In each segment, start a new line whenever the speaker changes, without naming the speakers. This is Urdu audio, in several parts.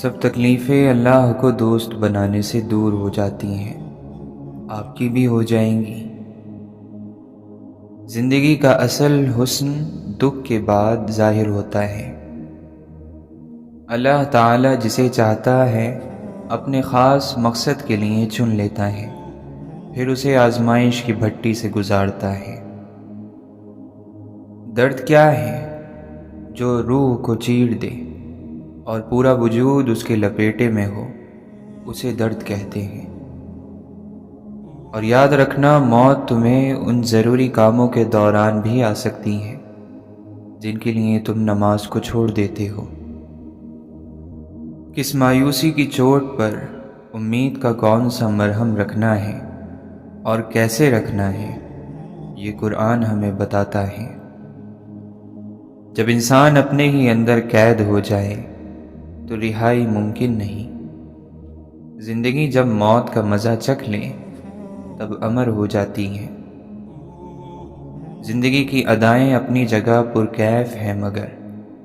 سب تکلیفیں اللہ کو دوست بنانے سے دور ہو جاتی ہیں، آپ کی بھی ہو جائیں گی۔ زندگی کا اصل حسن دکھ کے بعد ظاہر ہوتا ہے۔ اللہ تعالی جسے چاہتا ہے اپنے خاص مقصد کے لیے چن لیتا ہے، پھر اسے آزمائش کی بھٹی سے گزارتا ہے۔ درد کیا ہے جو روح کو چیر دے اور پورا وجود اس کے لپیٹے میں ہو، اسے درد کہتے ہیں۔ اور یاد رکھنا، موت تمہیں ان ضروری کاموں کے دوران بھی آ سکتی ہے جن کے لیے تم نماز کو چھوڑ دیتے ہو۔ کس مایوسی کی چوٹ پر امید کا کون سا مرہم رکھنا ہے اور کیسے رکھنا ہے، یہ قرآن ہمیں بتاتا ہے۔ جب انسان اپنے ہی اندر قید ہو جائے تو رہائی ممکن نہیں۔ زندگی جب موت کا مزہ چکھ لے تب امر ہو جاتی ہے۔ زندگی کی ادائیں اپنی جگہ پرکیف ہیں، مگر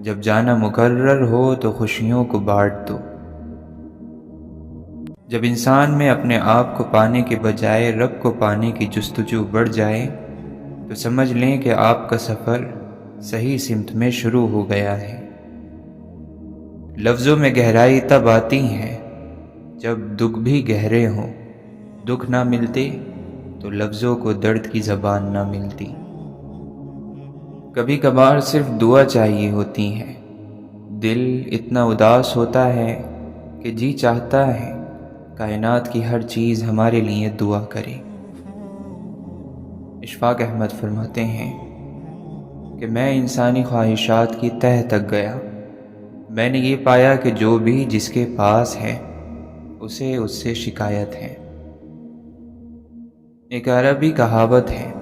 جب جانا مقرر ہو تو خوشیوں کو بانٹ دو۔ جب انسان میں اپنے آپ کو پانے کے بجائے رب کو پانے کی جستجو بڑھ جائے تو سمجھ لیں کہ آپ کا سفر صحیح سمت میں شروع ہو گیا ہے۔ لفظوں میں گہرائی تب آتی ہے جب دکھ بھی گہرے ہوں۔ دکھ نہ ملتے تو لفظوں کو درد کی زبان نہ ملتی۔ کبھی کبھار صرف دعا چاہیے ہوتی ہے۔ دل اتنا اداس ہوتا ہے کہ جی چاہتا ہے کائنات کی ہر چیز ہمارے لیے دعا کرے۔ اشفاق احمد فرماتے ہیں کہ میں انسانی خواہشات کی تہہ تک گیا، میں نے یہ پایا کہ جو بھی جس کے پاس ہے اسے اس سے شکایت ہے۔ ایک عربی کہاوت ہے،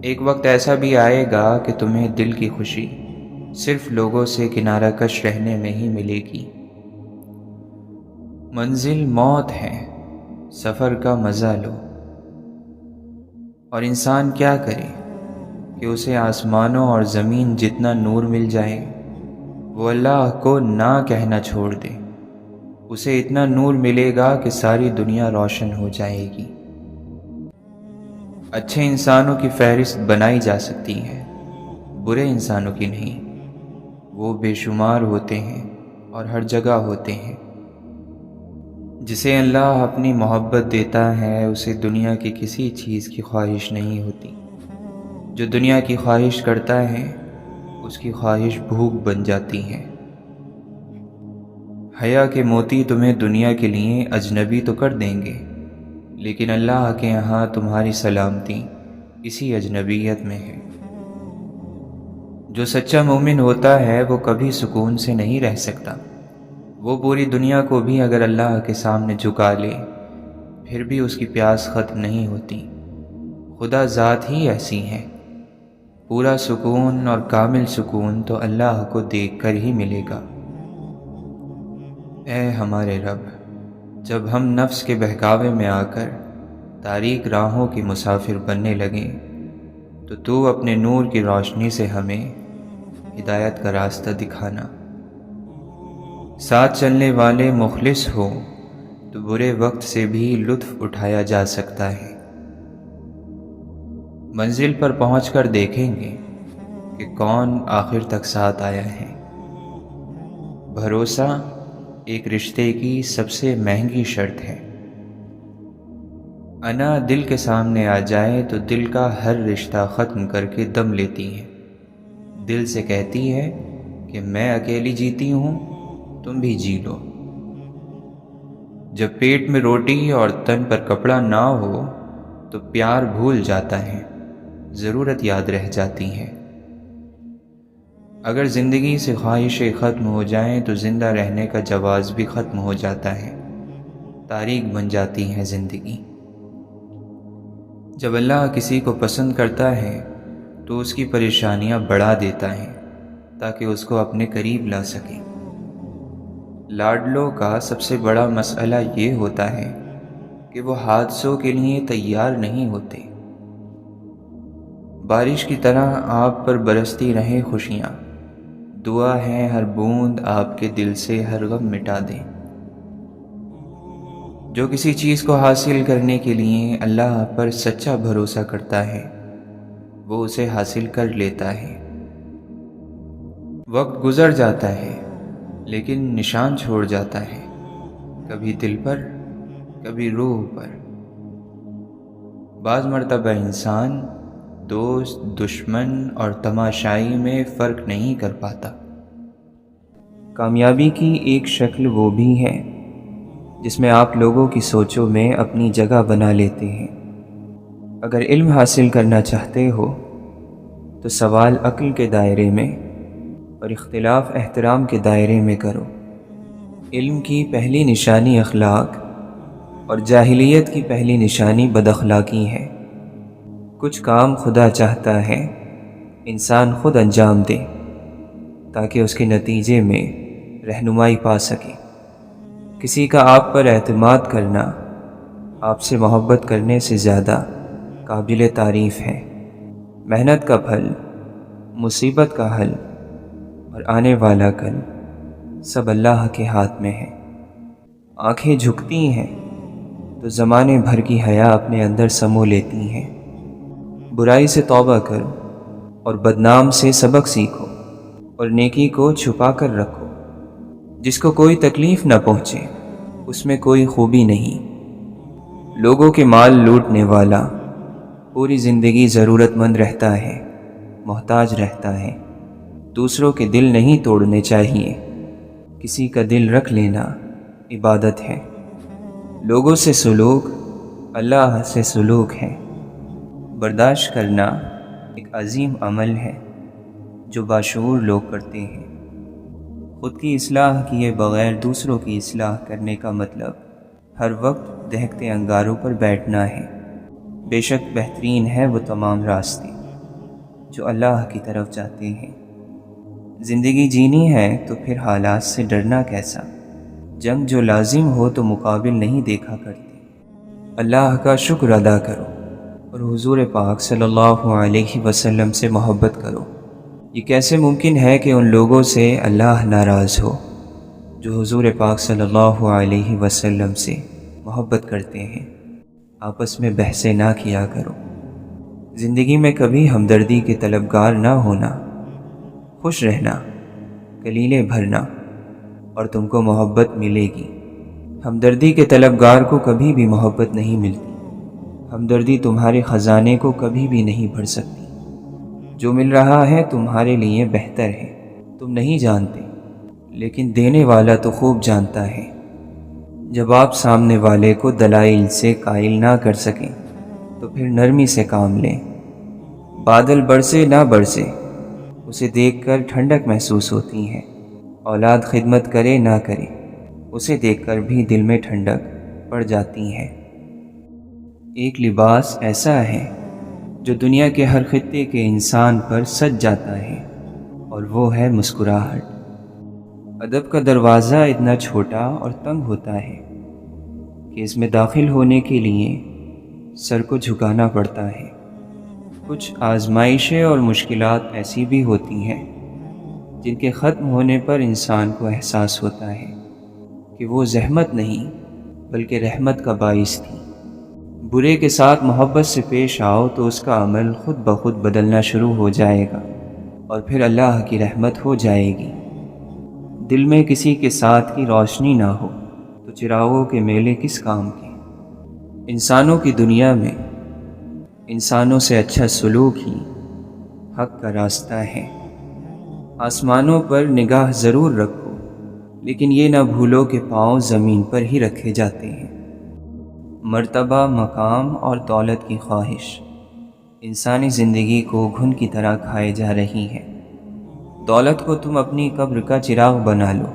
ایک وقت ایسا بھی آئے گا کہ تمہیں دل کی خوشی صرف لوگوں سے کنارہ کش رہنے میں ہی ملے گی۔ منزل موت ہے، سفر کا مزہ لو۔ اور انسان کیا کرے کہ اسے آسمانوں اور زمین جتنا نور مل جائے وہ اللہ کو نہ کہنا چھوڑ دے۔ اسے اتنا نور ملے گا کہ ساری دنیا روشن ہو جائے گی۔ اچھے انسانوں کی فہرست بنائی جا سکتی ہے، برے انسانوں کی نہیں۔ وہ بے شمار ہوتے ہیں اور ہر جگہ ہوتے ہیں۔ جسے اللہ اپنی محبت دیتا ہے اسے دنیا کی کسی چیز کی خواہش نہیں ہوتی۔ جو دنیا کی خواہش کرتا ہے اس کی خواہش بھوک بن جاتی ہے۔ حیا کے موتی تمہیں دنیا کے لیے اجنبی تو کر دیں گے، لیکن اللہ کے یہاں تمہاری سلامتی اسی اجنبیت میں ہے۔ جو سچا مومن ہوتا ہے وہ کبھی سکون سے نہیں رہ سکتا۔ وہ پوری دنیا کو بھی اگر اللہ کے سامنے جھکا لے پھر بھی اس کی پیاس ختم نہیں ہوتی۔ خدا ذات ہی ایسی ہے۔ پورا سکون اور کامل سکون تو اللہ کو دیکھ کر ہی ملے گا۔ اے ہمارے رب، جب ہم نفس کے بہکاوے میں آ کر تاریک راہوں کے مسافر بننے لگیں تو تو اپنے نور کی روشنی سے ہمیں ہدایت کا راستہ دکھانا۔ ساتھ چلنے والے مخلص ہو تو برے وقت سے بھی لطف اٹھایا جا سکتا ہے۔ منزل پر پہنچ کر دیکھیں گے کہ کون آخر تک ساتھ آیا ہے۔ بھروسہ ایک رشتے کی سب سے مہنگی شرط ہے۔ انا دل کے سامنے آ جائے تو دل کا ہر رشتہ ختم کر کے دم لیتی ہے۔ دل سے کہتی ہے کہ میں اکیلی جیتی ہوں، تم بھی جی لو۔ جب پیٹ میں روٹی اور تن پر کپڑا نہ ہو تو پیار بھول جاتا ہے، ضرورت یاد رہ جاتی ہے۔ اگر زندگی سے خواہشیں ختم ہو جائیں تو زندہ رہنے کا جواز بھی ختم ہو جاتا ہے، تاریک بن جاتی ہے زندگی۔ جب اللہ کسی کو پسند کرتا ہے تو اس کی پریشانیاں بڑھا دیتا ہے تاکہ اس کو اپنے قریب لا سکے۔ لاڈلوں کا سب سے بڑا مسئلہ یہ ہوتا ہے کہ وہ حادثوں کے لیے تیار نہیں ہوتے۔ بارش کی طرح آپ پر برستی رہیں خوشیاں، دعا ہے ہر بوند آپ کے دل سے ہر غم مٹا دے۔ جو کسی چیز کو حاصل کرنے کے لیے اللہ پر سچا بھروسہ کرتا ہے وہ اسے حاصل کر لیتا ہے۔ وقت گزر جاتا ہے لیکن نشان چھوڑ جاتا ہے، کبھی دل پر، کبھی روح پر۔ بعض مرتبہ انسان دوست، دشمن اور تماشائی میں فرق نہیں کر پاتا۔ کامیابی کی ایک شکل وہ بھی ہے جس میں آپ لوگوں کی سوچوں میں اپنی جگہ بنا لیتے ہیں۔ اگر علم حاصل کرنا چاہتے ہو تو سوال عقل کے دائرے میں اور اختلاف احترام کے دائرے میں کرو۔ علم کی پہلی نشانی اخلاق اور جاہلیت کی پہلی نشانی بد اخلاقی ہے۔ کچھ کام خدا چاہتا ہے انسان خود انجام دے تاکہ اس کے نتیجے میں رہنمائی پا سکے۔ کسی کا آپ پر اعتماد کرنا آپ سے محبت کرنے سے زیادہ قابل تعریف ہے۔ محنت کا پھل، مصیبت کا حل اور آنے والا کل سب اللہ کے ہاتھ میں ہے۔ آنکھیں جھکتی ہیں تو زمانے بھر کی حیا اپنے اندر سمو لیتی ہیں۔ برائی سے توبہ کرو اور بدنام سے سبق سیکھو اور نیکی کو چھپا کر رکھو۔ جس کو کوئی تکلیف نہ پہنچے اس میں کوئی خوبی نہیں۔ لوگوں کے مال لوٹنے والا پوری زندگی ضرورت مند رہتا ہے، محتاج رہتا ہے۔ دوسروں کے دل نہیں توڑنے چاہیے، کسی کا دل رکھ لینا عبادت ہے۔ لوگوں سے سلوک اللہ سے سلوک ہے۔ برداشت کرنا ایک عظیم عمل ہے جو باشعور لوگ کرتے ہیں۔ خود کی اصلاح کیے بغیر دوسروں کی اصلاح کرنے کا مطلب ہر وقت دہکتے انگاروں پر بیٹھنا ہے۔ بے شک بہترین ہے وہ تمام راستے جو اللہ کی طرف جاتے ہیں۔ زندگی جینی ہے تو پھر حالات سے ڈرنا کیسا؟ جنگ جو لازم ہو تو مقابل نہیں دیکھا کرتے۔ اللہ کا شکر ادا کرو اور حضور پاک صلی اللہ علیہ وسلم سے محبت کرو۔ یہ کیسے ممکن ہے کہ ان لوگوں سے اللہ ناراض ہو جو حضور پاک صلی اللہ علیہ وسلم سے محبت کرتے ہیں؟ آپس میں بحثیں نہ کیا کرو۔ زندگی میں کبھی ہمدردی کے طلبگار نہ ہونا، خوش رہنا، کلیلے بھرنا اور تم کو محبت ملے گی۔ ہمدردی کے طلبگار کو کبھی بھی محبت نہیں ملتی۔ ہمدردی تمہارے خزانے کو کبھی بھی نہیں بھر سکتی۔ جو مل رہا ہے تمہارے لیے بہتر ہے، تم نہیں جانتے، لیکن دینے والا تو خوب جانتا ہے۔ جب آپ سامنے والے کو دلائل سے قائل نہ کر سکیں تو پھر نرمی سے کام لیں۔ بادل برسے نہ برسے اسے دیکھ کر ٹھنڈک محسوس ہوتی ہے۔ اولاد خدمت کرے نہ کرے اسے دیکھ کر بھی دل میں ٹھنڈک پڑ جاتی ہے۔ ایک لباس ایسا ہے جو دنیا کے ہر خطے کے انسان پر سج جاتا ہے اور وہ ہے مسکراہٹ۔ ادب کا دروازہ اتنا چھوٹا اور تنگ ہوتا ہے کہ اس میں داخل ہونے کے لیے سر کو جھکانا پڑتا ہے۔ کچھ آزمائشیں اور مشکلات ایسی بھی ہوتی ہیں جن کے ختم ہونے پر انسان کو احساس ہوتا ہے کہ وہ زحمت نہیں بلکہ رحمت کا باعث تھی۔ برے کے ساتھ محبت سے پیش آؤ تو اس کا عمل خود بخود بدلنا شروع ہو جائے گا اور پھر اللہ کی رحمت ہو جائے گی۔ دل میں کسی کے ساتھ کی روشنی نہ ہو تو چراغوں کے میلے کس کام کے؟ انسانوں کی دنیا میں انسانوں سے اچھا سلوک ہی حق کا راستہ ہے۔ آسمانوں پر نگاہ ضرور رکھو لیکن یہ نہ بھولو کہ پاؤں زمین پر ہی رکھے جاتے ہیں۔ مرتبہ، مقام اور دولت کی خواہش انسانی زندگی کو گھن کی طرح کھائے جا رہی ہے۔ دولت کو تم اپنی قبر کا چراغ بنا لو،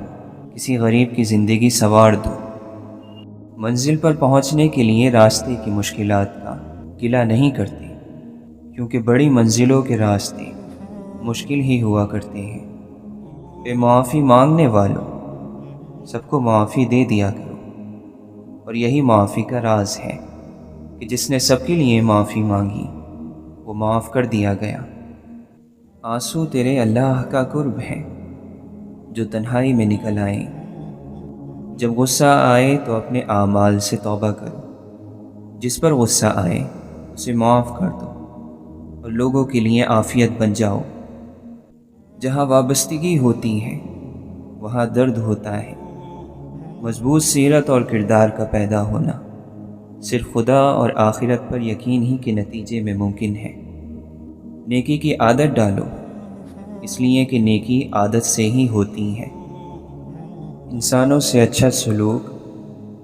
کسی غریب کی زندگی سنوار دو۔ منزل پر پہنچنے کے لیے راستے کی مشکلات کا گلہ نہیں کرتے، کیونکہ بڑی منزلوں کے راستے مشکل ہی ہوا کرتے ہیں۔ اے معافی مانگنے والوں، سب کو معافی دے دیا کرو، اور یہی معافی کا راز ہے کہ جس نے سب کے لیے معافی مانگی وہ معاف کر دیا گیا۔ آنسو تیرے اللہ کا قرب ہے جو تنہائی میں نکل آئیں، جب غصہ آئے تو اپنے اعمال سے توبہ کرو، جس پر غصہ آئے اسے معاف کر دو اور لوگوں کے لیے عافیت بن جاؤ۔ جہاں وابستگی ہوتی ہے وہاں درد ہوتا ہے۔ مضبوط سیرت اور کردار کا پیدا ہونا صرف خدا اور آخرت پر یقین ہی کے نتیجے میں ممکن ہے۔ نیکی کی عادت ڈالو، اس لیے کہ نیکی عادت سے ہی ہوتی ہے۔ انسانوں سے اچھا سلوک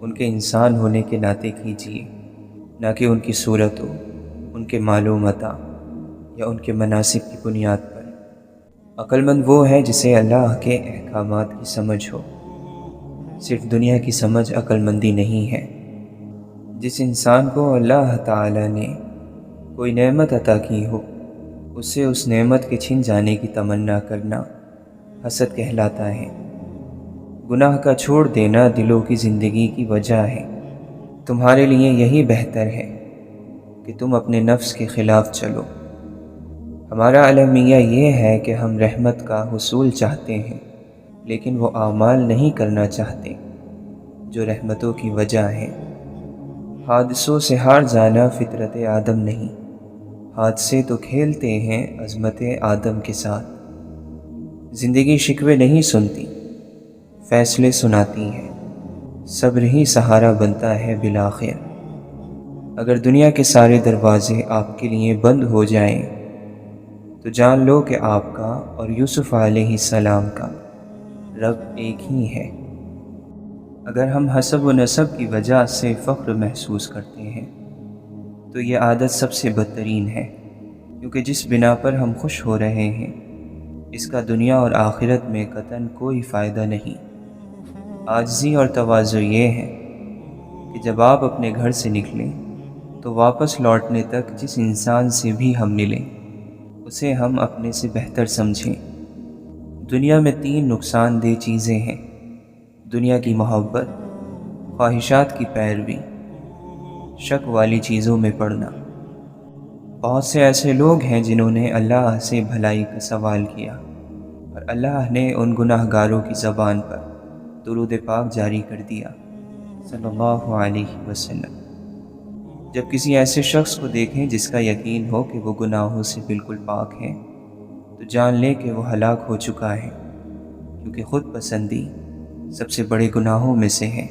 ان کے انسان ہونے کے ناطے کیجیے، نہ کہ ان کی صورتوں، ان کے مال و متاع یا ان کے مناصب کی بنیاد پر۔ عقل مند وہ ہے جسے اللہ کے احکامات کی سمجھ ہو۔ صرف دنیا کی سمجھ عقل مندی نہیں ہے۔ جس انسان کو اللہ تعالی نے کوئی نعمت عطا کی ہو، اسے اس نعمت کے چھن جانے کی تمنا کرنا حسد کہلاتا ہے۔ گناہ کا چھوڑ دینا دلوں کی زندگی کی وجہ ہے۔ تمہارے لیے یہی بہتر ہے کہ تم اپنے نفس کے خلاف چلو۔ ہمارا المیہ یہ ہے کہ ہم رحمت کا حصول چاہتے ہیں، لیکن وہ اعمال نہیں کرنا چاہتے جو رحمتوں کی وجہ ہے۔ حادثوں سے ہار جانا فطرت آدم نہیں، حادثے تو کھیلتے ہیں عظمت آدم کے ساتھ۔ زندگی شکوے نہیں سنتی، فیصلے سناتی ہے۔ صبر ہی سہارا بنتا ہے بالآخر۔ اگر دنیا کے سارے دروازے آپ کے لیے بند ہو جائیں تو جان لو کہ آپ کا اور یوسف علیہ السلام کا رب ایک ہی ہے۔ اگر ہم حسب و نسب کی وجہ سے فخر محسوس کرتے ہیں تو یہ عادت سب سے بدترین ہے، کیونکہ جس بنا پر ہم خوش ہو رہے ہیں اس کا دنیا اور آخرت میں قطعاً کوئی فائدہ نہیں۔ عاجزی اور تواضع یہ ہے کہ جب آپ اپنے گھر سے نکلیں تو واپس لوٹنے تک جس انسان سے بھی ہم ملیں اسے ہم اپنے سے بہتر سمجھیں۔ دنیا میں 3 نقصان دہ چیزیں ہیں: دنیا کی محبت، خواہشات کی پیروی، شک والی چیزوں میں پڑنا۔ بہت سے ایسے لوگ ہیں جنہوں نے اللہ سے بھلائی کا سوال کیا اور اللہ نے ان گناہ گاروں کی زبان پر درود پاک جاری کر دیا صلی اللہ علیہ وسلم۔ جب کسی ایسے شخص کو دیکھیں جس کا یقین ہو کہ وہ گناہوں سے بالکل پاک ہے تو جان لے کہ وہ ہلاک ہو چکا ہے، کیونکہ خود پسندی سب سے بڑے گناہوں میں سے ہے۔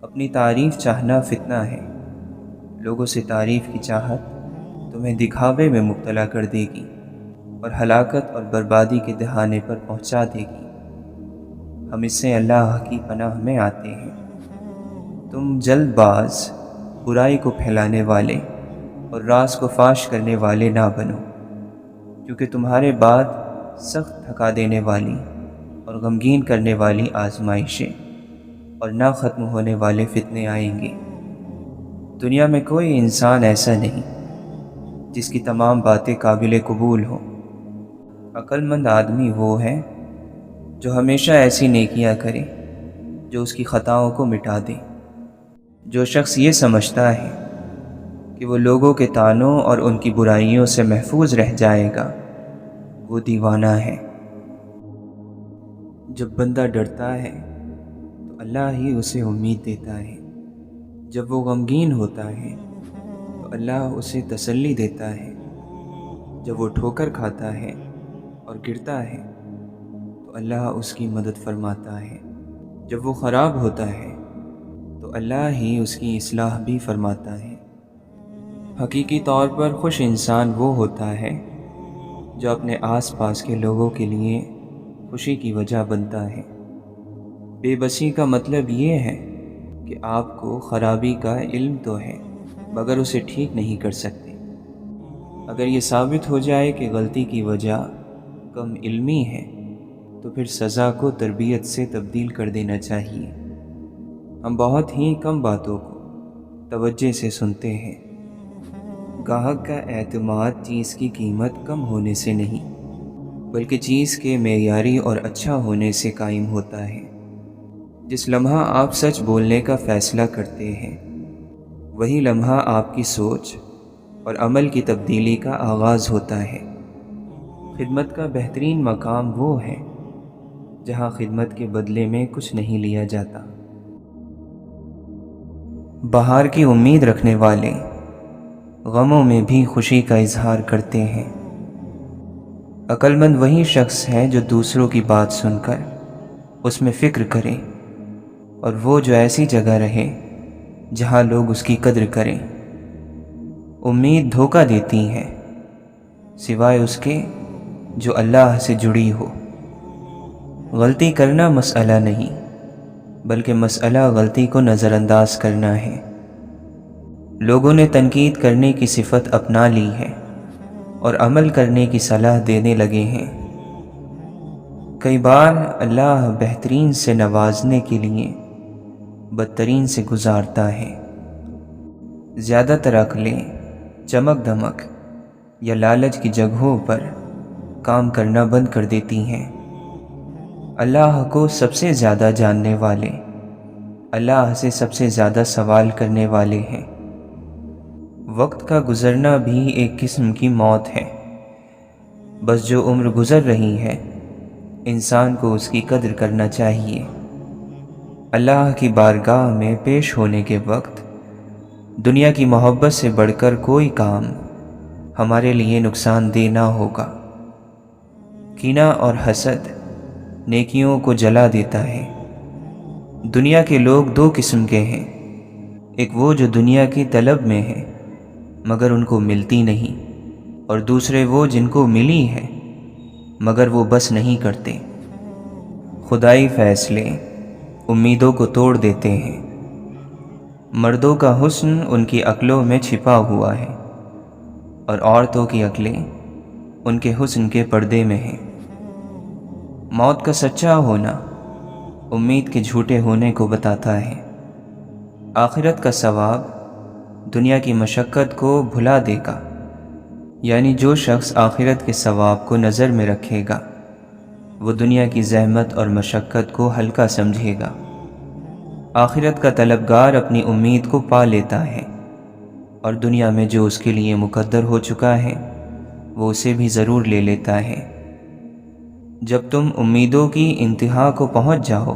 اپنی تعریف چاہنا فتنہ ہے۔ لوگوں سے تعریف کی چاہت تمہیں دکھاوے میں مبتلا کر دے گی اور ہلاکت اور بربادی کے دہانے پر پہنچا دے گی۔ ہم اس سے اللہ کی پناہ میں آتے ہیں۔ تم جلد باز، برائی کو پھیلانے والے اور راز کو فاش کرنے والے نہ بنو، کیونکہ تمہارے بعد سخت تھکا دینے والی اور غمگین کرنے والی آزمائشیں اور نہ ختم ہونے والے فتنے آئیں گے۔ دنیا میں کوئی انسان ایسا نہیں جس کی تمام باتیں قابل قبول ہوں۔ عقل مند آدمی وہ ہے جو ہمیشہ ایسی نیکیاں کرے جو اس کی خطاؤں کو مٹا دے۔ جو شخص یہ سمجھتا ہے کہ وہ لوگوں کے طعنوں اور ان کی برائیوں سے محفوظ رہ جائے گا وہ دیوانہ ہے۔ جب بندہ ڈرتا ہے تو اللہ ہی اسے امید دیتا ہے۔ جب وہ غمگین ہوتا ہے تو اللہ اسے تسلی دیتا ہے۔ جب وہ ٹھوکر کھاتا ہے اور گرتا ہے تو اللہ اس کی مدد فرماتا ہے۔ جب وہ خراب ہوتا ہے تو اللہ ہی اس کی اصلاح بھی فرماتا ہے۔ حقیقی طور پر خوش انسان وہ ہوتا ہے جو اپنے آس پاس کے لوگوں کے لیے خوشی کی وجہ بنتا ہے۔ بے بسی کا مطلب یہ ہے کہ آپ کو خرابی کا علم تو ہے مگر اسے ٹھیک نہیں کر سکتے۔ اگر یہ ثابت ہو جائے کہ غلطی کی وجہ کم علمی ہے تو پھر سزا کو تربیت سے تبدیل کر دینا چاہیے۔ ہم بہت ہی کم باتوں کو توجہ سے سنتے ہیں۔ گاہک کا اعتماد چیز کی قیمت کم ہونے سے نہیں بلکہ چیز کے معیاری اور اچھا ہونے سے قائم ہوتا ہے۔ جس لمحہ آپ سچ بولنے کا فیصلہ کرتے ہیں وہی لمحہ آپ کی سوچ اور عمل کی تبدیلی کا آغاز ہوتا ہے۔ خدمت کا بہترین مقام وہ ہے جہاں خدمت کے بدلے میں کچھ نہیں لیا جاتا۔ بہار کی امید رکھنے والے غموں میں بھی خوشی کا اظہار کرتے ہیں۔ عقل مند وہی شخص ہے جو دوسروں کی بات سن کر اس میں فکر کرے، اور وہ جو ایسی جگہ رہے جہاں لوگ اس کی قدر کریں۔ امید دھوکہ دیتی ہے سوائے اس کے جو اللہ سے جڑی ہو۔ غلطی کرنا مسئلہ نہیں، بلکہ مسئلہ غلطی کو نظر انداز کرنا ہے۔ لوگوں نے تنقید کرنے کی صفت اپنا لی ہے اور عمل کرنے کی صلاح دینے لگے ہیں۔ کئی بار اللہ بہترین سے نوازنے کے لیے بدترین سے گزارتا ہے۔ زیادہ تر عقلیں چمک دمک یا لالچ کی جگہوں پر کام کرنا بند کر دیتی ہیں۔ اللہ کو سب سے زیادہ جاننے والے اللہ سے سب سے زیادہ سوال کرنے والے ہیں۔ وقت کا گزرنا بھی ایک قسم کی موت ہے۔ بس جو عمر گزر رہی ہے انسان کو اس کی قدر کرنا چاہیے۔ اللہ کی بارگاہ میں پیش ہونے کے وقت دنیا کی محبت سے بڑھ کر کوئی کام ہمارے لیے نقصان دہ نہ ہوگا۔ کینہ اور حسد نیکیوں کو جلا دیتا ہے۔ دنیا کے لوگ دو قسم کے ہیں، ایک وہ جو دنیا کی طلب میں ہیں مگر ان کو ملتی نہیں، اور دوسرے وہ جن کو ملی ہے مگر وہ بس نہیں کرتے۔ خدائی فیصلے امیدوں کو توڑ دیتے ہیں۔ مردوں کا حسن ان کی عقلوں میں چھپا ہوا ہے، اور عورتوں کی عقلیں ان کے حسن کے پردے میں ہیں۔ موت کا سچا ہونا امید کے جھوٹے ہونے کو بتاتا ہے۔ آخرت کا ثواب دنیا کی مشقت کو بھلا دے گا، یعنی جو شخص آخرت کے ثواب کو نظر میں رکھے گا وہ دنیا کی زحمت اور مشقت کو ہلکا سمجھے گا۔ آخرت کا طلبگار اپنی امید کو پا لیتا ہے، اور دنیا میں جو اس کے لیے مقدر ہو چکا ہے وہ اسے بھی ضرور لے لیتا ہے۔ جب تم امیدوں کی انتہا کو پہنچ جاؤ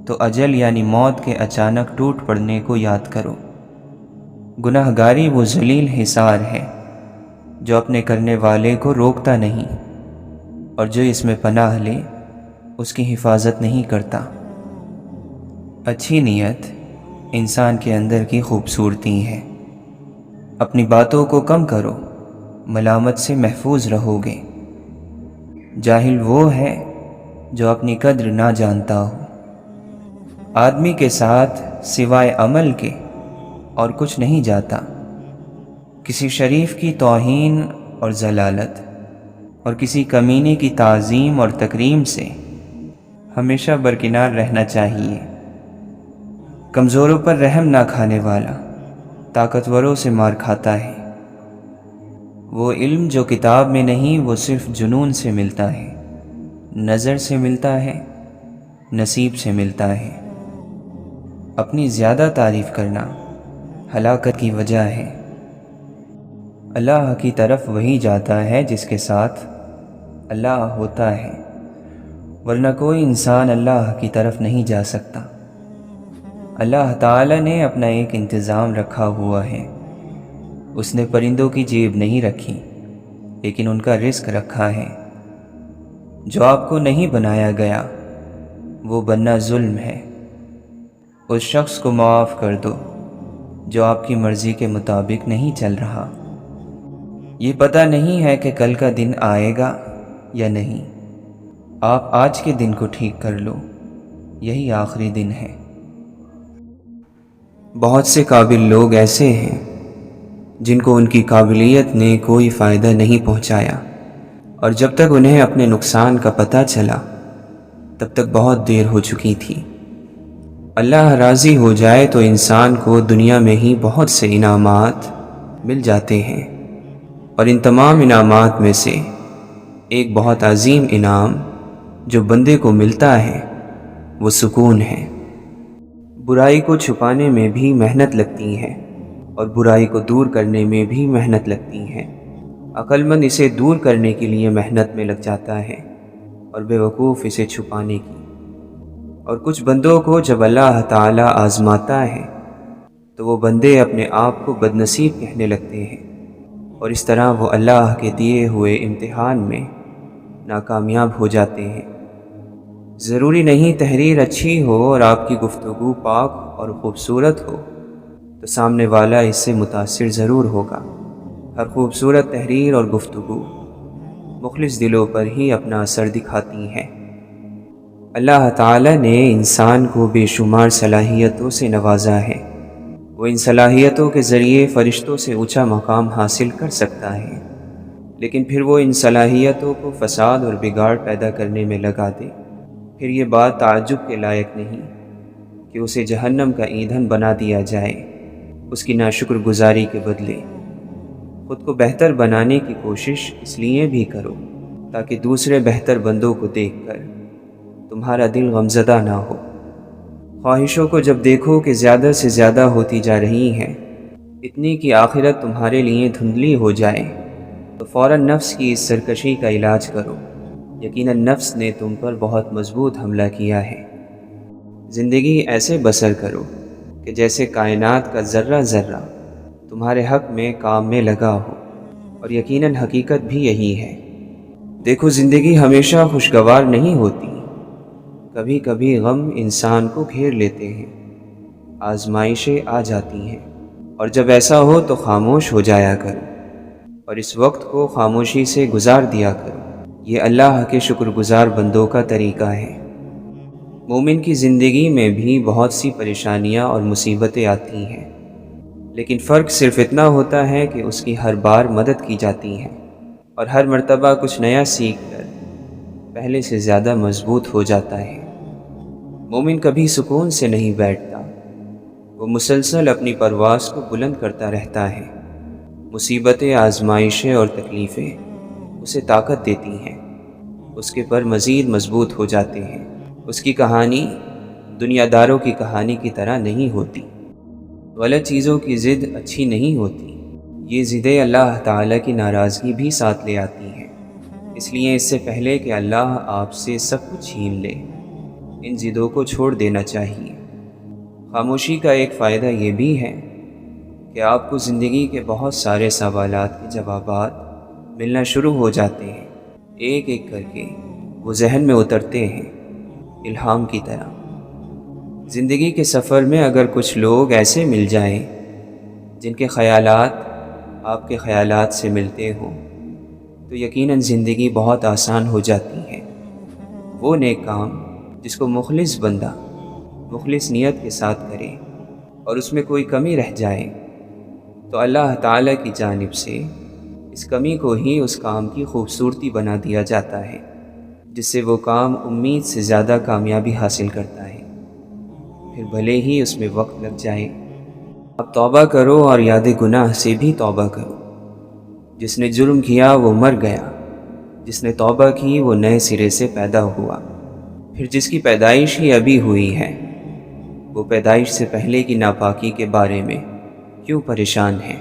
تو اجل یعنی موت کے اچانک ٹوٹ پڑنے کو یاد کرو۔ گناہگاری وہ ذلیل حصار ہے جو اپنے کرنے والے کو روکتا نہیں، اور جو اس میں پناہ لے اس کی حفاظت نہیں کرتا۔ اچھی نیت انسان کے اندر کی خوبصورتی ہے۔ اپنی باتوں کو کم کرو، ملامت سے محفوظ رہو گے۔ جاہل وہ ہے جو اپنی قدر نہ جانتا ہو۔ آدمی کے ساتھ سوائے عمل کے اور کچھ نہیں جاتا۔ کسی شریف کی توہین اور ذلالت اور کسی کمینے کی تعظیم اور تکریم سے ہمیشہ برکنار رہنا چاہیے۔ کمزوروں پر رحم نہ کھانے والا طاقتوروں سے مار کھاتا ہے۔ وہ علم جو کتاب میں نہیں وہ صرف جنون سے ملتا ہے، نظر سے ملتا ہے، نصیب سے ملتا ہے۔ اپنی زیادہ تعریف کرنا ہلاکت کی وجہ ہے۔ اللہ کی طرف وہی جاتا ہے جس کے ساتھ اللہ ہوتا ہے، ورنہ کوئی انسان اللہ کی طرف نہیں جا سکتا۔ اللہ تعالی نے اپنا ایک انتظام رکھا ہوا ہے۔ اس نے پرندوں کی جیب نہیں رکھی، لیکن ان کا رزق رکھا ہے۔ جو آپ کو نہیں بنایا گیا وہ بننا ظلم ہے۔ اس شخص کو معاف کر دو جو آپ کی مرضی کے مطابق نہیں چل رہا۔ یہ پتہ نہیں ہے کہ کل کا دن آئے گا یا نہیں۔ آپ آج کے دن کو ٹھیک کر لو، یہی آخری دن ہے۔ بہت سے قابل لوگ ایسے ہیں جن کو ان کی قابلیت نے کوئی فائدہ نہیں پہنچایا، اور جب تک انہیں اپنے نقصان کا پتہ چلا تب تک بہت دیر ہو چکی تھی۔ اللہ راضی ہو جائے تو انسان کو دنیا میں ہی بہت سے انعامات مل جاتے ہیں، اور ان تمام انعامات میں سے ایک بہت عظیم انعام جو بندے کو ملتا ہے وہ سکون ہے۔ برائی کو چھپانے میں بھی محنت لگتی ہے، اور برائی کو دور کرنے میں بھی محنت لگتی ہے۔ عقل مند اسے دور کرنے کے لیے محنت میں لگ جاتا ہے،
اور بیوقوف اسے چھپانے کی۔ اور کچھ بندوں کو جب اللہ تعالیٰ آزماتا ہے تو وہ بندے اپنے آپ کو بد نصیب کہنے لگتے ہیں، اور اس طرح وہ اللہ کے دیے ہوئے امتحان میں ناکامیاب ہو جاتے ہیں۔ ضروری نہیں تحریر اچھی ہو اور آپ کی گفتگو پاک اور خوبصورت ہو تو سامنے والا اس سے متاثر ضرور ہوگا۔ ہر خوبصورت تحریر اور گفتگو مخلص دلوں پر ہی اپنا اثر دکھاتی ہیں۔ اللہ تعالیٰ نے انسان کو بے شمار صلاحیتوں سے نوازا ہے۔ وہ ان صلاحیتوں کے ذریعے فرشتوں سے اونچا مقام حاصل کر سکتا ہے، لیکن پھر وہ ان صلاحیتوں کو فساد اور بگاڑ پیدا کرنے میں لگا دے۔ پھر یہ بات تعجب کے لائق نہیں کہ اسے جہنم کا ایندھن بنا دیا جائے۔ اس کی ناشکر گزاری کے بدلے خود کو بہتر بنانے کی کوشش اس لیے بھی کرو تاکہ دوسرے بہتر بندوں کو دیکھ کر تمہارا دل غمزدہ نہ ہو۔ خواہشوں کو جب دیکھو کہ زیادہ سے زیادہ ہوتی جا رہی ہیں، اتنی کہ آخرت تمہارے لیے دھندلی ہو جائے، تو فوراً نفس کی اس سرکشی کا علاج کرو۔ یقیناً نفس نے تم پر بہت مضبوط حملہ کیا ہے۔ زندگی ایسے بسر کرو کہ جیسے کائنات کا ذرہ ذرہ تمہارے حق میں کام میں لگا ہو، اور یقیناً حقیقت بھی یہی ہے۔ دیکھو زندگی ہمیشہ خوشگوار نہیں ہوتی، کبھی کبھی غم انسان کو گھیر لیتے ہیں، آزمائشیں آ جاتی ہیں، اور جب ایسا ہو تو خاموش ہو جایا کرو اور اس وقت کو خاموشی سے گزار دیا کرو۔ یہ اللہ کے شکر گزار بندوں کا طریقہ ہے۔ مومن کی زندگی میں بھی بہت سی پریشانیاں اور مصیبتیں آتی ہیں، لیکن فرق صرف اتنا ہوتا ہے کہ اس کی ہر بار مدد کی جاتی ہے اور ہر مرتبہ کچھ نیا سیکھ کر پہلے سے زیادہ مضبوط ہو جاتا ہے۔ مومن کبھی سکون سے نہیں بیٹھتا، وہ مسلسل اپنی پرواز کو بلند کرتا رہتا ہے۔ مصیبتیں، آزمائشیں اور تکلیفیں اسے طاقت دیتی ہیں، اس کے پر مزید مضبوط ہو جاتے ہیں۔ اس کی کہانی دنیا داروں کی کہانی کی طرح نہیں ہوتی۔ غلط چیزوں کی ضد اچھی نہیں ہوتی، یہ ضدیں اللہ تعالیٰ کی ناراضگی بھی ساتھ لے آتی ہیں۔ اس لیے اس سے پہلے کہ اللہ آپ سے سب کچھ چھین لے، ان ضدوں کو چھوڑ دینا چاہیے۔ خاموشی کا ایک فائدہ یہ بھی ہے کہ آپ کو زندگی کے بہت سارے سوالات کے جوابات ملنا شروع ہو جاتے ہیں، ایک ایک کر کے وہ ذہن میں اترتے ہیں، الہام کی طرح۔ زندگی کے سفر میں اگر کچھ لوگ ایسے مل جائیں جن کے خیالات آپ کے خیالات سے ملتے ہوں تو یقیناً زندگی بہت آسان ہو جاتی ہے۔ وہ نیک کام جس کو مخلص بندہ مخلص نیت کے ساتھ کرے اور اس میں کوئی کمی رہ جائے تو اللہ تعالیٰ کی جانب سے اس کمی کو ہی اس کام کی خوبصورتی بنا دیا جاتا ہے، جس سے وہ کام امید سے زیادہ کامیابی حاصل کرتا ہے، پھر بھلے ہی اس میں وقت لگ جائے۔ اب توبہ کرو اور یاد گناہ سے بھی توبہ کرو۔ جس نے جرم کیا وہ مر گیا، جس نے توبہ کی وہ نئے سرے سے پیدا ہوا۔ پھر جس کی پیدائش ہی ابھی ہوئی ہے وہ پیدائش سے پہلے کی ناپاکی کے بارے میں کیوں پریشان ہے؟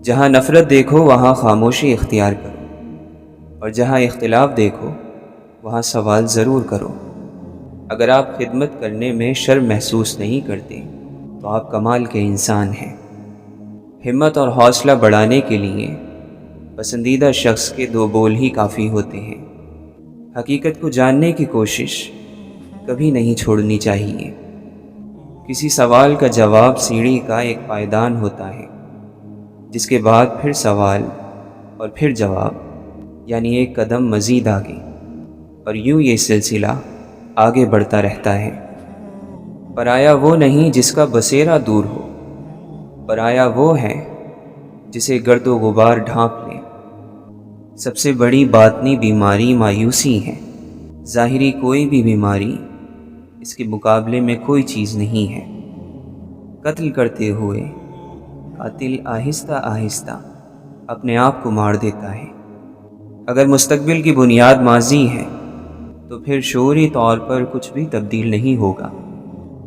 جہاں نفرت دیکھو وہاں خاموشی اختیار کرو، اور جہاں اختلاف دیکھو وہاں سوال ضرور کرو۔ اگر آپ خدمت کرنے میں شرم محسوس نہیں کرتے تو آپ کمال کے انسان ہیں۔ ہمت اور حوصلہ بڑھانے کے لیے پسندیدہ شخص کے 2 بول ہی کافی ہوتے ہیں۔ حقیقت کو جاننے کی کوشش کبھی نہیں چھوڑنی چاہیے۔ کسی سوال کا جواب سیڑھی کا ایک پائدان ہوتا ہے، جس کے بعد پھر سوال اور پھر جواب، یعنی ایک قدم مزید آگے، اور یوں یہ سلسلہ آگے بڑھتا رہتا ہے۔ پرایا وہ نہیں جس کا بسیرا دور ہو، پرایا وہ ہے جسے گرد و غبار ڈھانپ لے۔ سب سے بڑی باطنی بیماری مایوسی ہے۔ ظاہری کوئی بھی بیماری اس کے مقابلے میں کوئی چیز نہیں ہے۔ قتل کرتے ہوئے قاتل آہستہ آہستہ اپنے آپ کو مار دیتا ہے۔ اگر مستقبل کی بنیاد ماضی ہے تو پھر شعوری طور پر کچھ بھی تبدیل نہیں ہوگا۔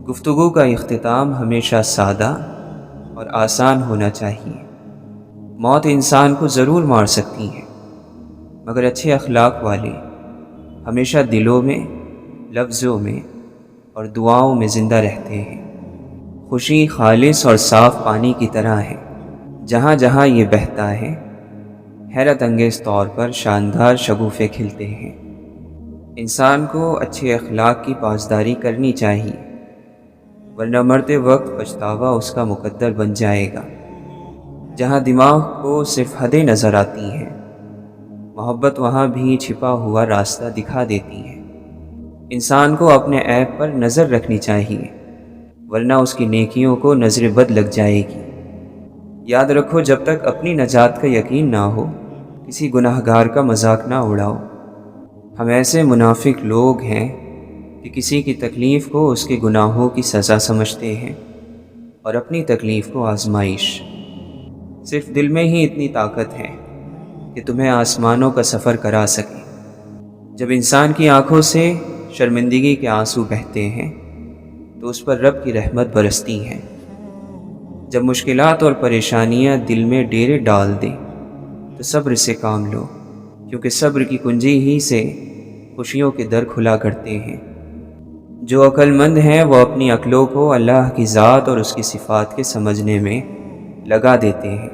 گفتگو کا اختتام ہمیشہ سادہ اور آسان ہونا چاہیے۔ موت انسان کو ضرور مار سکتی ہے، مگر اچھے اخلاق والے ہمیشہ دلوں میں، لفظوں میں اور دعاؤں میں زندہ رہتے ہیں۔ خوشی خالص اور صاف پانی کی طرح ہے، جہاں جہاں یہ بہتا ہے حیرت انگیز طور پر شاندار شگوفے کھلتے ہیں۔ انسان کو اچھے اخلاق کی پاسداری کرنی چاہیے، ورنہ مرتے وقت پچھتاوا اس کا مقدر بن جائے گا۔ جہاں دماغ کو صرف حدیں نظر آتی ہیں، محبت وہاں بھی چھپا ہوا راستہ دکھا دیتی ہے۔ انسان کو اپنے عیب پر نظر رکھنی چاہیے، ورنہ اس کی نیکیوں کو نظر بد لگ جائے گی۔ یاد رکھو، جب تک اپنی نجات کا یقین نہ ہو، کسی گناہ گار کا مذاق نہ اڑاؤ۔ ہم ایسے منافق لوگ ہیں کہ کسی کی تکلیف کو اس کے گناہوں کی سزا سمجھتے ہیں اور اپنی تکلیف کو آزمائش۔ صرف دل میں ہی اتنی طاقت ہے کہ تمہیں آسمانوں کا سفر کرا سکے۔ جب انسان کی آنکھوں سے شرمندگی کے آنسو بہتے ہیں تو اس پر رب کی رحمت برستی ہے۔ جب مشکلات اور پریشانیاں دل میں ڈیرے ڈال دیں تو صبر سے کام لو، کیونکہ صبر کی کنجی ہی سے خوشیوں کے در کھلا کرتے ہیں۔ جو عقل مند ہیں وہ اپنی عقلوں کو اللہ کی ذات اور اس کی صفات کے سمجھنے میں لگا دیتے ہیں،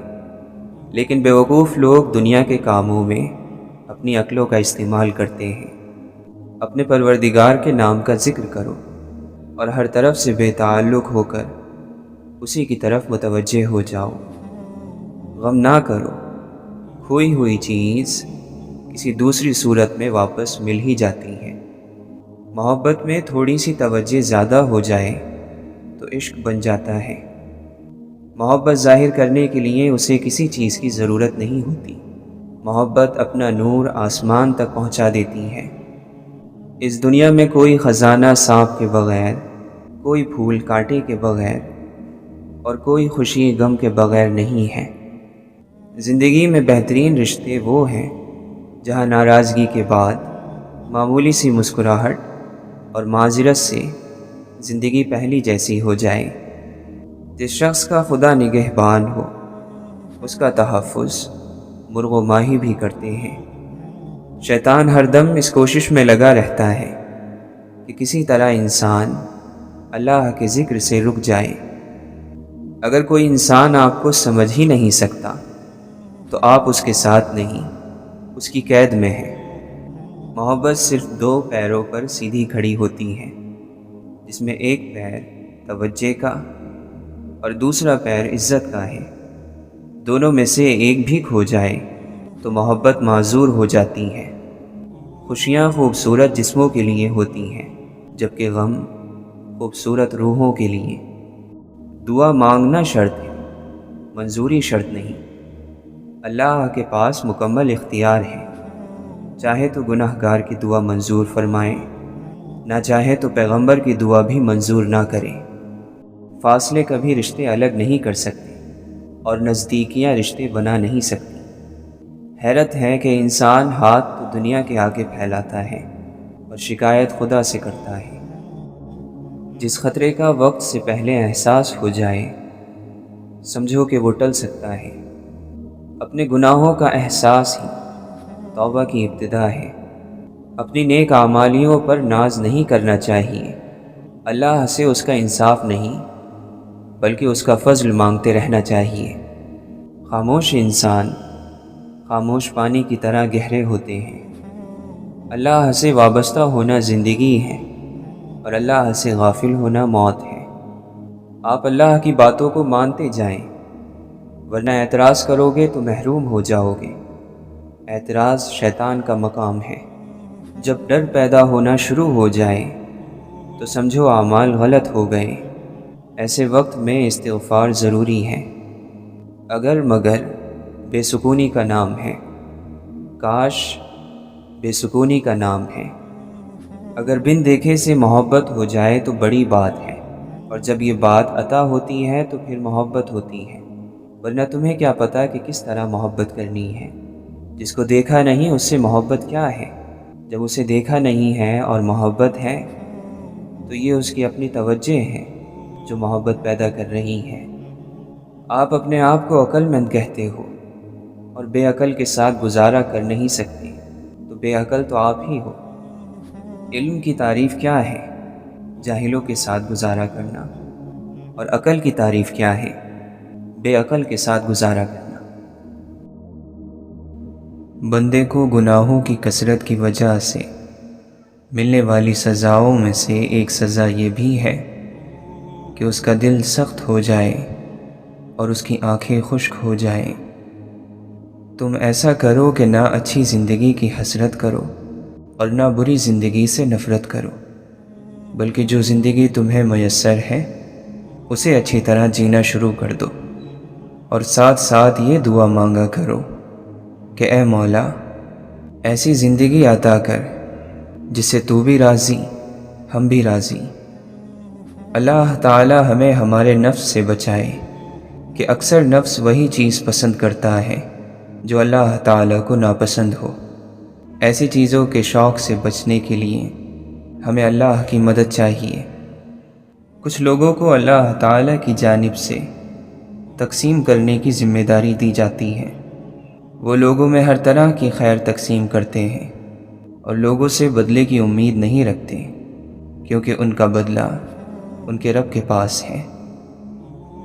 لیکن بیوقوف لوگ دنیا کے کاموں میں اپنی عقلوں کا استعمال کرتے ہیں۔ اپنے پروردگار کے نام کا ذکر کرو اور ہر طرف سے بے تعلق ہو کر اسی کی طرف متوجہ ہو جاؤ۔ غم نہ کرو، کھوئی ہوئی چیز کسی دوسری صورت میں واپس مل ہی جاتی ہے۔ محبت میں تھوڑی سی توجہ زیادہ ہو جائے تو عشق بن جاتا ہے۔ محبت ظاہر کرنے کے لیے اسے کسی چیز کی ضرورت نہیں ہوتی۔ محبت اپنا نور آسمان تک پہنچا دیتی ہے۔ اس دنیا میں کوئی خزانہ سانپ کے بغیر، کوئی پھول کانٹے کے بغیر اور کوئی خوشی غم کے بغیر نہیں ہے۔ زندگی میں بہترین رشتے وہ ہیں جہاں ناراضگی کے بعد معمولی سی مسکراہٹ اور معذرت سے زندگی پہلی جیسی ہو جائے۔ جس شخص کا خدا نگہبان ہو، اس کا تحفظ مرغ و ماہی بھی کرتے ہیں۔ شیطان ہر دم اس کوشش میں لگا رہتا ہے کہ کسی طرح انسان اللہ کے ذکر سے رک جائے۔ اگر کوئی انسان آپ کو سمجھ ہی نہیں سکتا تو آپ اس کے ساتھ نہیں، اس کی قید میں ہیں۔ محبت صرف دو پیروں پر سیدھی کھڑی ہوتی ہے، جس میں ایک پیر توجہ کا اور دوسرا پیر عزت کا ہے۔ دونوں میں سے ایک بھی کھو جائے تو محبت معذور ہو جاتی ہے۔ خوشیاں خوبصورت جسموں کے لیے ہوتی ہیں، جبکہ غم خوبصورت روحوں کے لیے۔ دعا مانگنا شرط ہے، منظوری شرط نہیں۔ اللہ کے پاس مکمل اختیار ہے، چاہے تو گناہ گار کی دعا منظور فرمائے، نہ چاہے تو پیغمبر کی دعا بھی منظور نہ کرے۔ فاصلے کبھی رشتے الگ نہیں کر سکتے اور نزدیکیاں رشتے بنا نہیں سکتی۔ حیرت ہے کہ انسان ہاتھ تو دنیا کے آگے پھیلاتا ہے اور شکایت خدا سے کرتا ہے۔ جس خطرے کا وقت سے پہلے احساس ہو جائے، سمجھو کہ وہ ٹل سکتا ہے۔ اپنے گناہوں کا احساس ہی توبہ کی ابتدا ہے۔ اپنی نیک اعمالیوں پر ناز نہیں کرنا چاہیے۔ اللہ سے اس کا انصاف نہیں، بلکہ اس کا فضل مانگتے رہنا چاہیے۔ خاموش انسان خاموش پانی کی طرح گہرے ہوتے ہیں۔ اللہ سے وابستہ ہونا زندگی ہے اور اللہ سے غافل ہونا موت ہے۔ آپ اللہ کی باتوں کو مانتے جائیں، ورنہ اعتراض کرو گے تو محروم ہو جاؤ گے۔ اعتراض شیطان کا مقام ہے۔ جب ڈر پیدا ہونا شروع ہو جائے تو سمجھو اعمال غلط ہو گئے۔ ایسے وقت میں استغفار ضروری ہے۔ اگر مگر بے سکونی کا نام ہے، کاش بے سکونی کا نام ہے۔ اگر بن دیکھے سے محبت ہو جائے تو بڑی بات ہے، اور جب یہ بات عطا ہوتی ہے تو پھر محبت ہوتی ہے، ورنہ تمہیں کیا پتہ کہ کس طرح محبت کرنی ہے۔ جس کو دیکھا نہیں اس سے محبت کیا ہے؟ جب اسے دیکھا نہیں ہے اور محبت ہے تو یہ اس کی اپنی توجہ ہے جو محبت پیدا کر رہی ہے۔ آپ اپنے آپ کو عقل مند کہتے ہو اور بے عقل کے ساتھ گزارا کر نہیں سکتے، تو بے عقل تو آپ ہی ہو۔ علم کی تعریف کیا ہے؟ جاہلوں کے ساتھ گزارا کرنا۔ اور عقل کی تعریف کیا ہے؟ بے عقل کے ساتھ گزارا کرنا۔
بندے کو گناہوں کی کثرت کی وجہ سے ملنے والی سزاؤں میں سے ایک سزا یہ بھی ہے کہ اس کا دل سخت ہو جائے اور اس کی آنکھیں خشک ہو جائیں۔ تم ایسا کرو کہ نہ اچھی زندگی کی حسرت کرو اور نہ بری زندگی سے نفرت کرو، بلکہ جو زندگی تمہیں میسر ہے اسے اچھی طرح جینا شروع کر دو، اور ساتھ ساتھ یہ دعا مانگا کرو کہ اے مولا، ایسی زندگی عطا کر جس سے تو بھی راضی ہم بھی راضی۔ اللہ تعالی ہمیں ہمارے نفس سے بچائے کہ اکثر نفس وہی چیز پسند کرتا ہے جو اللہ تعالی کو ناپسند ہو۔ ایسی چیزوں کے شوق سے بچنے کے لیے ہمیں اللہ کی مدد چاہیے۔ کچھ لوگوں کو اللہ تعالی کی جانب سے تقسیم کرنے کی ذمہ داری دی جاتی ہے۔ وہ لوگوں میں ہر طرح کی خیر تقسیم کرتے ہیں اور لوگوں سے بدلے کی امید نہیں رکھتے، کیونکہ ان کا بدلہ ان کے رب کے پاس ہے۔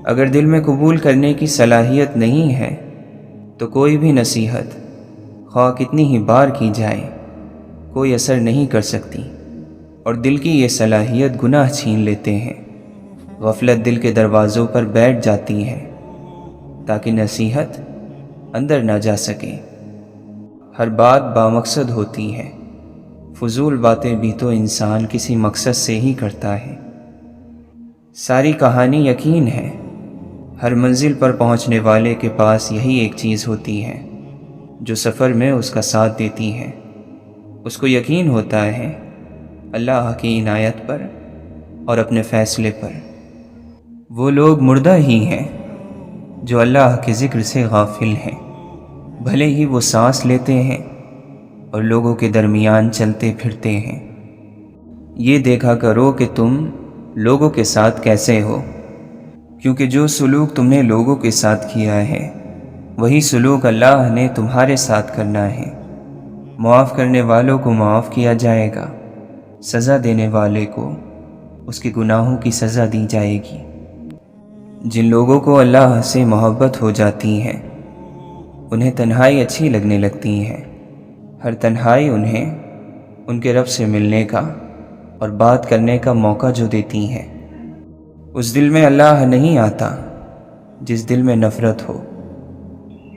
اگر دل میں قبول کرنے کی صلاحیت نہیں ہے تو کوئی بھی نصیحت خواہ کتنی ہی بار کی جائے کوئی اثر نہیں کر سکتی، اور دل کی یہ صلاحیت گناہ چھین لیتے ہیں۔ غفلت دل کے دروازوں پر بیٹھ جاتی ہے تاکہ نصیحت اندر نہ جا سکے۔ ہر بات بامقصد ہوتی ہے، فضول باتیں بھی تو انسان کسی مقصد سے ہی کرتا ہے۔ ساری کہانی یقین ہے، ہر منزل پر پہنچنے والے کے پاس یہی ایک چیز ہوتی ہے جو سفر میں اس کا ساتھ دیتی ہے۔ اس کو یقین ہوتا ہے اللہ کی عنایت پر اور اپنے فیصلے پر۔ وہ لوگ مردہ ہی ہیں جو اللہ کے ذکر سے غافل ہیں، بھلے ہی وہ سانس لیتے ہیں اور لوگوں کے درمیان چلتے پھرتے ہیں۔ یہ دیکھا کرو کہ تم لوگوں کے ساتھ کیسے ہو، کیونکہ جو سلوک تم نے لوگوں کے ساتھ کیا ہے وہی سلوک اللہ نے تمہارے ساتھ کرنا ہے۔ معاف کرنے والوں کو معاف کیا جائے گا، سزا دینے والے کو اس کے گناہوں کی سزا دی جائے گی۔ جن لوگوں کو اللہ سے محبت ہو جاتی ہے انہیں تنہائی اچھی لگنے لگتی ہے۔ ہر تنہائی انہیں ان کے رب سے ملنے کا اور بات کرنے کا موقع جو دیتی ہے۔ اس دل میں اللہ نہیں آتا جس دل میں نفرت ہو۔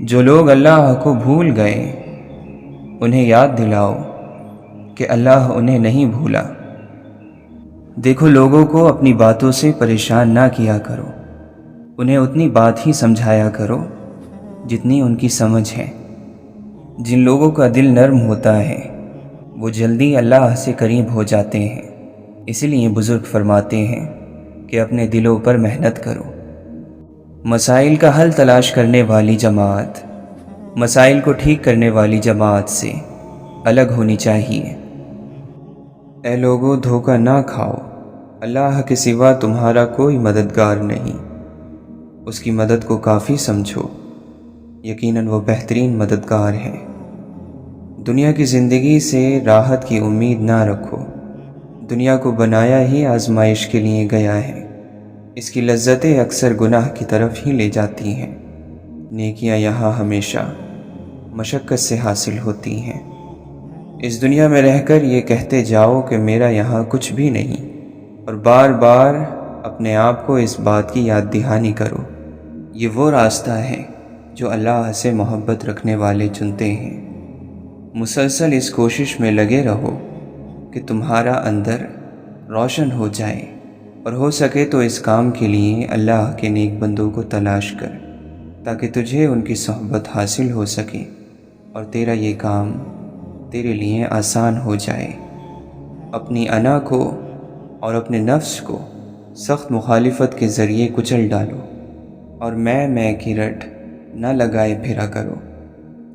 جو لوگ اللہ کو بھول گئے انہیں یاد دلاؤ کہ اللہ انہیں نہیں بھولا۔ دیکھو، لوگوں کو اپنی باتوں سے پریشان نہ کیا کرو، انہیں اتنی بات ہی سمجھایا کرو جتنی ان کی سمجھ ہے۔ جن لوگوں کا دل نرم ہوتا ہے وہ جلدی اللہ سے قریب ہو جاتے ہیں۔ اسی لیے بزرگ فرماتے ہیں کہ اپنے دلوں پر محنت کرو۔ مسائل کا حل تلاش کرنے والی جماعت مسائل کو ٹھیک کرنے والی جماعت سے الگ ہونی چاہیے۔ اے لوگو، دھوکہ نہ کھاؤ، اللہ کے سوا تمہارا کوئی مددگار نہیں، اس کی مدد کو کافی سمجھو، یقیناً وہ بہترین مددگار ہے۔ دنیا کی زندگی سے راحت کی امید نہ رکھو، دنیا کو بنایا ہی آزمائش کے لیے گیا ہے، اس کی لذتیں اکثر گناہ کی طرف ہی لے جاتی ہیں۔ نیکیاں یہاں ہمیشہ مشقت سے حاصل ہوتی ہیں۔ اس دنیا میں رہ کر یہ کہتے جاؤ کہ میرا یہاں کچھ بھی نہیں، اور بار بار اپنے آپ کو اس بات کی یاد دہانی کرو۔ یہ وہ راستہ ہے جو اللہ سے محبت رکھنے والے چنتے ہیں۔ مسلسل اس کوشش میں لگے رہو کہ تمہارا اندر روشن ہو جائے، اور ہو سکے تو اس کام کے لیے اللہ کے نیک بندوں کو تلاش کر تاکہ تجھے ان کی صحبت حاصل ہو سکے اور تیرا یہ کام تیرے لیے آسان ہو جائے۔ اپنی انا کو اور اپنے نفس کو سخت مخالفت کے ذریعے کچل ڈالو، اور میں کی رٹ نہ لگائے پھرا کرو۔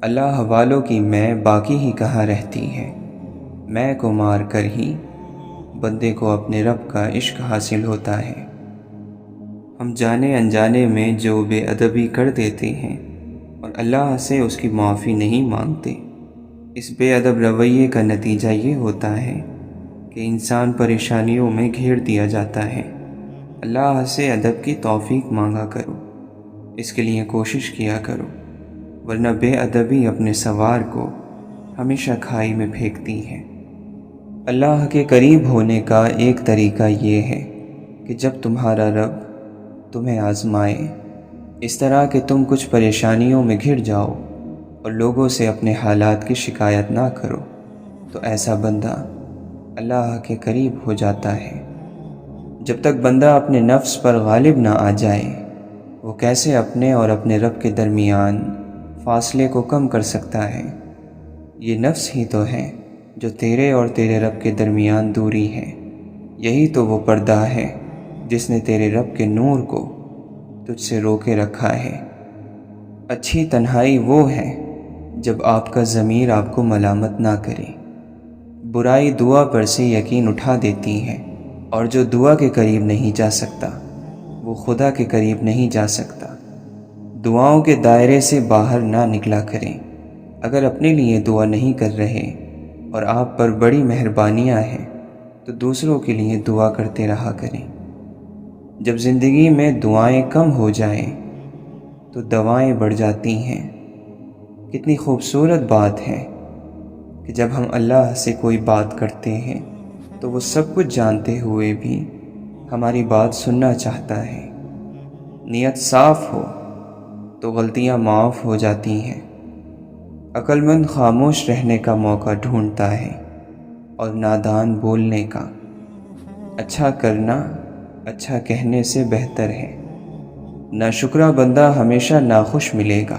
اللہ والوں کی میں باقی ہی کہاں رہتی ہے، میں کو مار کر ہی بندے کو اپنے رب کا عشق حاصل ہوتا ہے۔ ہم جانے انجانے میں جو بے ادبی کر دیتے ہیں اور اللہ سے اس کی معافی نہیں مانگتے، اس بے ادب رویے کا نتیجہ یہ ہوتا ہے کہ انسان پریشانیوں میں گھیر دیا جاتا ہے۔ اللہ سے ادب کی توفیق مانگا کرو، اس کے لیے کوشش کیا کرو، ورنہ بے ادبی اپنے سوار کو ہمیشہ کھائی میں پھینکتی ہے۔ اللہ کے قریب ہونے کا ایک طریقہ یہ ہے کہ جب تمہارا رب تمہیں آزمائے اس طرح کہ تم کچھ پریشانیوں میں گھر جاؤ اور لوگوں سے اپنے حالات کی شکایت نہ کرو، تو ایسا بندہ اللہ کے قریب ہو جاتا ہے۔ جب تک بندہ اپنے نفس پر غالب نہ آ جائے، وہ کیسے اپنے اور اپنے رب کے درمیان فاصلے کو کم کر سکتا ہے؟ یہ نفس ہی تو ہے جو تیرے اور تیرے رب کے درمیان دوری ہے۔ یہی تو وہ پردہ ہے جس نے تیرے رب کے نور کو تجھ سے روکے رکھا ہے۔ اچھی تنہائی وہ ہے جب آپ کا ضمیر آپ کو ملامت نہ کرے۔ برائی دعا پر سے یقین اٹھا دیتی ہے، اور جو دعا کے قریب نہیں جا سکتا وہ خدا کے قریب نہیں جا سکتا۔ دعاؤں کے دائرے سے باہر نہ نکلا کریں۔ اگر اپنے لیے دعا نہیں کر رہے اور آپ پر بڑی مہربانیاں ہیں تو دوسروں کے لیے دعا کرتے رہا کریں۔ جب زندگی میں دعائیں کم ہو جائیں تو دوائیں بڑھ جاتی ہیں۔ کتنی خوبصورت بات ہے کہ جب ہم اللہ سے کوئی بات کرتے ہیں تو وہ سب کچھ جانتے ہوئے بھی ہماری بات سننا چاہتا ہے۔ نیت صاف ہو تو غلطیاں معاف ہو جاتی ہیں۔ عقل مند خاموش رہنے کا موقع ڈھونڈتا ہے اور نادان بولنے کا۔ اچھا کرنا اچھا کہنے سے بہتر ہے۔ ناشکرا بندہ ہمیشہ ناخوش ملے گا،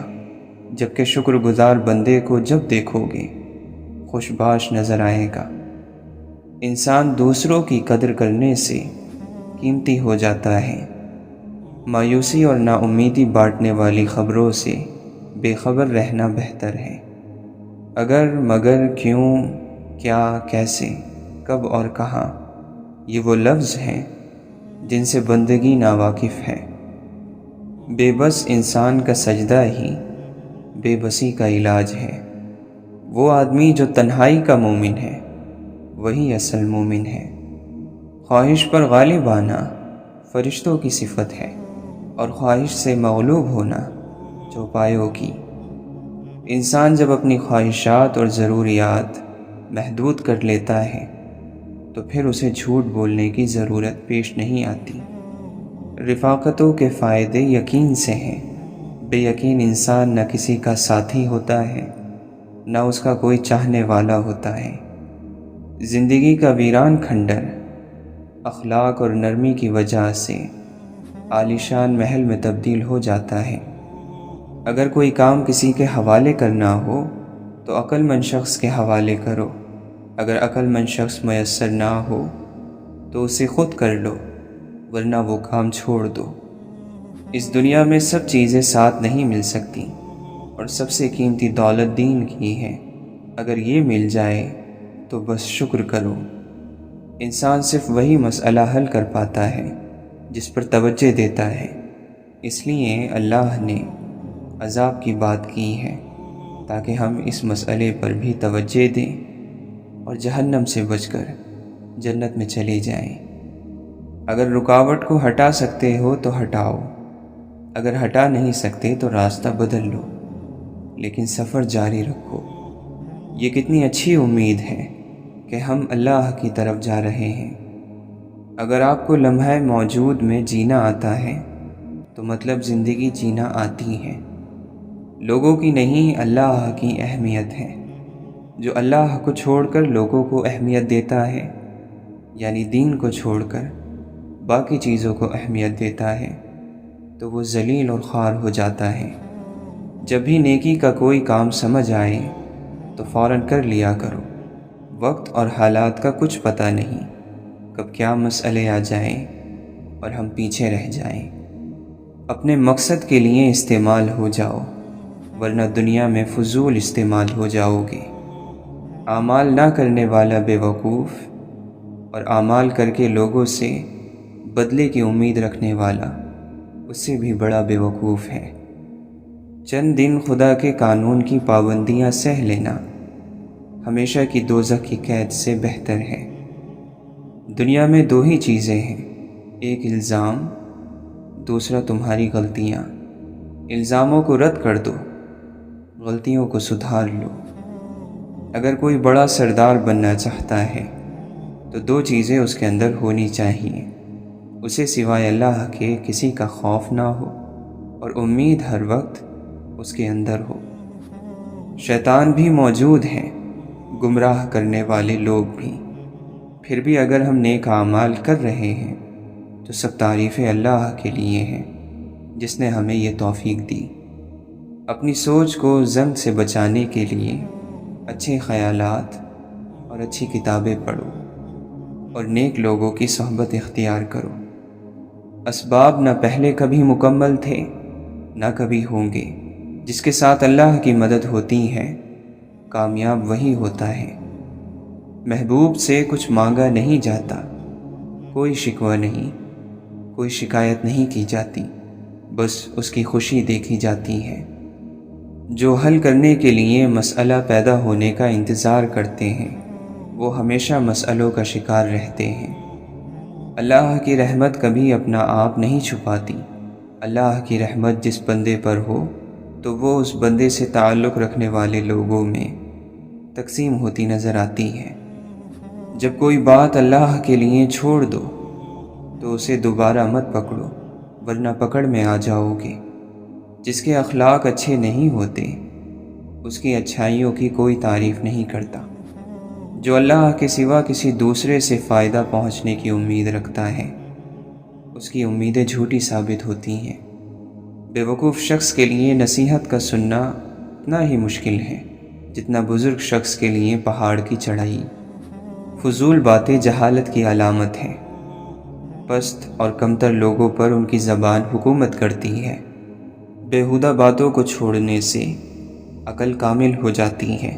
جبکہ شکر گزار بندے کو جب دیکھو گے خوش باش نظر آئے گا۔ انسان دوسروں کی قدر کرنے سے قیمتی ہو جاتا ہے۔ مایوسی اور نا امیدی بانٹنے والی خبروں سے بے خبر رہنا بہتر ہے۔ اگر، مگر، کیوں، کیا، کیسے، کب اور کہاں، یہ وہ لفظ ہیں جن سے بندگی ناواقف ہے۔ بے بس انسان کا سجدہ ہی بے بسی کا علاج ہے۔ وہ آدمی جو تنہائی کا مومن ہے وہی اصل مومن ہے۔ خواہش پر غالب آنا فرشتوں کی صفت ہے، اور خواہش سے مغلوب ہونا چوپایوں کی۔ انسان جب اپنی خواہشات اور ضروریات محدود کر لیتا ہے تو پھر اسے جھوٹ بولنے کی ضرورت پیش نہیں آتی۔ رفاقتوں کے فائدے یقین سے ہیں۔ بے یقین انسان نہ کسی کا ساتھی ہوتا ہے نہ اس کا کوئی چاہنے والا ہوتا ہے۔ زندگی کا ویران کھنڈر اخلاق اور نرمی کی وجہ سے عالیشان محل میں تبدیل ہو جاتا ہے۔ اگر کوئی کام کسی کے حوالے کرنا ہو تو عقل مند شخص کے حوالے کرو۔ اگر عقل مند شخص میسر نہ ہو تو اسے خود کر لو، ورنہ وہ کام چھوڑ دو۔ اس دنیا میں سب چیزیں ساتھ نہیں مل سکتی، اور سب سے قیمتی دولت دین کی ہے۔ اگر یہ مل جائے تو بس شکر کرو۔ انسان صرف وہی مسئلہ حل کر پاتا ہے جس پر توجہ دیتا ہے۔ اس لیے اللہ نے عذاب کی بات کی ہے تاکہ ہم اس مسئلے پر بھی توجہ دیں اور جہنم سے بچ کر جنت میں چلے جائیں۔ اگر رکاوٹ کو ہٹا سکتے ہو تو ہٹاؤ، اگر ہٹا نہیں سکتے تو راستہ بدل لو، لیکن سفر جاری رکھو۔ یہ کتنی اچھی امید ہے کہ ہم اللہ کی طرف جا رہے ہیں۔ اگر آپ کو لمحہ موجود میں جینا آتا ہے تو مطلب زندگی جینا آتی ہے۔ لوگوں کی نہیں، اللہ کی اہمیت ہے۔ جو اللہ کو چھوڑ کر لوگوں کو اہمیت دیتا ہے، یعنی دین کو چھوڑ کر باقی چیزوں کو اہمیت دیتا ہے، تو وہ ذلیل اور خوار ہو جاتا ہے۔ جب بھی نیکی کا کوئی کام سمجھ آئے تو فوراً کر لیا کرو۔ وقت اور حالات کا کچھ پتہ نہیں، کب کیا مسئلے آ جائیں اور ہم پیچھے رہ جائیں۔ اپنے مقصد کے لیے استعمال ہو جاؤ، ورنہ دنیا میں فضول استعمال ہو جاؤ گے۔ اعمال نہ کرنے والا بے وقوف، اور اعمال کر کے لوگوں سے بدلے کی امید رکھنے والا اس سے بھی بڑا بے وقوف ہے۔ چند دن خدا کے قانون کی پابندیاں سہ لینا ہمیشہ کی دوزخ کی قید سے بہتر ہے۔ دنیا میں دو ہی چیزیں ہیں، ایک الزام، دوسرا تمہاری غلطیاں۔ الزاموں کو رد کر دو، غلطیوں کو سدھار لو۔ اگر کوئی بڑا سردار بننا چاہتا ہے تو دو چیزیں اس کے اندر ہونی چاہیے، اسے سوائے اللہ کے کسی کا خوف نہ ہو اور امید ہر وقت اس کے اندر ہو۔ شیطان بھی موجود ہیں، گمراہ کرنے والے لوگ بھی، پھر بھی اگر ہم نیک اعمال کر رہے ہیں تو سب تعریفیں اللہ کے لیے ہیں جس نے ہمیں یہ توفیق دی۔ اپنی سوچ کو زنگ سے بچانے کے لیے اچھے خیالات اور اچھی کتابیں پڑھو اور نیک لوگوں کی صحبت اختیار کرو۔ اسباب نہ پہلے کبھی مکمل تھے نہ کبھی ہوں گے، جس کے ساتھ اللہ کی مدد ہوتی ہے کامیاب وہی ہوتا ہے۔ محبوب سے کچھ مانگا نہیں جاتا، کوئی شکوہ نہیں، کوئی شکایت نہیں کی جاتی، بس اس کی خوشی دیکھی جاتی ہے۔ جو حل کرنے کے لیے مسئلہ پیدا ہونے کا انتظار کرتے ہیں وہ ہمیشہ مسئلوں کا شکار رہتے ہیں۔ اللہ کی رحمت کبھی اپنا آپ نہیں چھپاتی۔ اللہ کی رحمت جس بندے پر ہو تو وہ اس بندے سے تعلق رکھنے والے لوگوں میں تقسیم ہوتی نظر آتی ہے۔ جب کوئی بات اللہ کے لیے چھوڑ دو تو اسے دوبارہ مت پکڑو، ورنہ پکڑ میں آ جاؤ گے۔ جس کے اخلاق اچھے نہیں ہوتے اس کی اچھائیوں کی کوئی تعریف نہیں کرتا۔ جو اللہ کے سوا کسی دوسرے سے فائدہ پہنچنے کی امید رکھتا ہے اس کی امیدیں جھوٹی ثابت ہوتی ہیں۔ بے وقوف شخص کے لیے نصیحت کا سننا اتنا ہی مشکل ہے جتنا بزرگ شخص کے لیے پہاڑ کی چڑھائی۔ فضول باتیں جہالت کی علامت ہیں۔ پست اور کمتر لوگوں پر ان کی زبان حکومت کرتی ہے۔ بیہودہ باتوں کو چھوڑنے سے عقل کامل ہو جاتی ہے۔